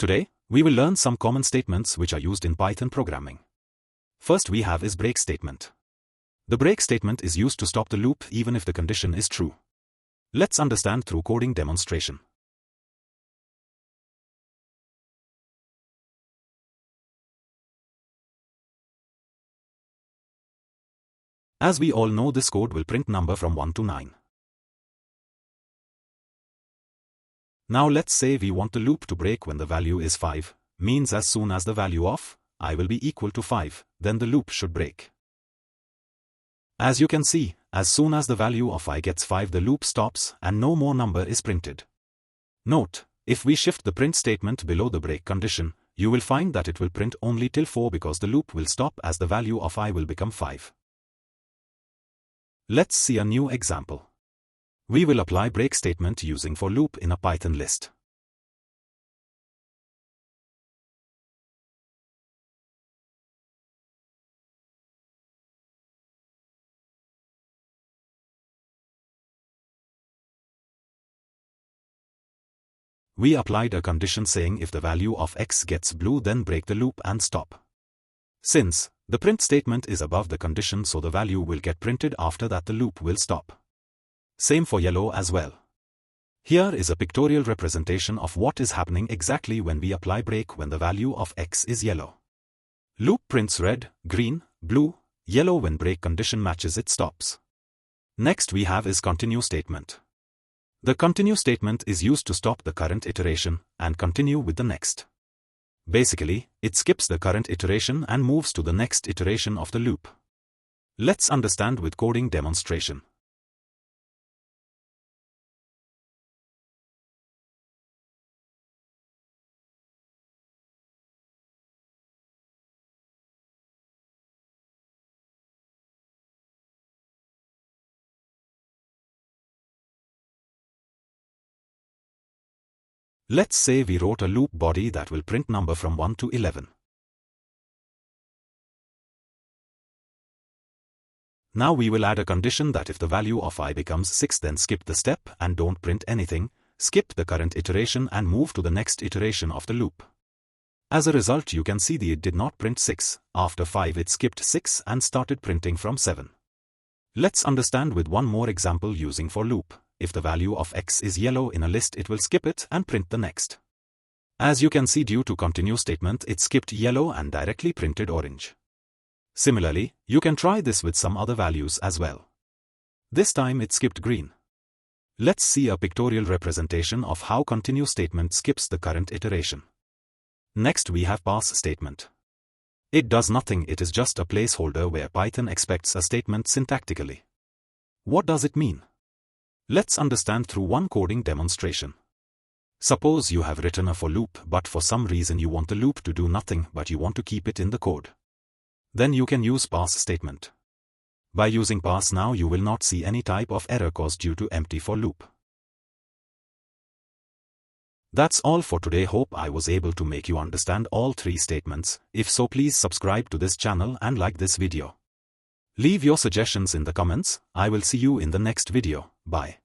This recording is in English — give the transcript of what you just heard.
Today, we will learn some common statements which are used in Python programming. First we have is break statement. The break statement is used to stop the loop even if the condition is true. Let's understand through coding demonstration. As we all know, this code will print number from 1 to 9. Now let's say we want the loop to break when the value is 5, means as soon as the value of I will be equal to 5, then the loop should break. As you can see, as soon as the value of I gets 5, the loop stops and no more number is printed. Note, if we shift the print statement below the break condition, you will find that it will print only till 4 because the loop will stop as the value of I will become 5. Let's see a new example. We will apply break statement using for loop in a Python list. We applied a condition saying if the value of x gets blue, then break the loop and stop. Since the print statement is above the condition, so the value will get printed, after that the loop will stop. Same for yellow as well. Here is a pictorial representation of what is happening exactly when we apply break when the value of x is yellow. Loop prints red, green, blue, yellow. When break condition matches, it stops. Next we have is continue statement. The continue statement is used to stop the current iteration and continue with the next. Basically, it skips the current iteration and moves to the next iteration of the loop. Let's understand with coding demonstration. Let's say we wrote a loop body that will print number from 1 to 11. Now we will add a condition that if the value of I becomes 6, then skip the step and don't print anything, skip the current iteration and move to the next iteration of the loop. As a result, you can see it did not print 6, after 5 it skipped 6 and started printing from 7. Let's understand with one more example using for loop. If the value of x is yellow in a list, it will skip it and print the next. As you can see, due to continue statement, it skipped yellow and directly printed orange. Similarly, you can try this with some other values as well. This time it skipped green. Let's see a pictorial representation of how continue statement skips the current iteration. Next we have pass statement. It does nothing, it is just a placeholder where Python expects a statement syntactically. What does it mean? Let's understand through one coding demonstration. Suppose you have written a for loop, but for some reason you want the loop to do nothing, but you want to keep it in the code. Then you can use pass statement. By using pass, now you will not see any type of error caused due to empty for loop. That's all for today. Hope I was able to make you understand all three statements. If so, please subscribe to this channel and like this video. Leave your suggestions in the comments. I will see you in the next video. Bye.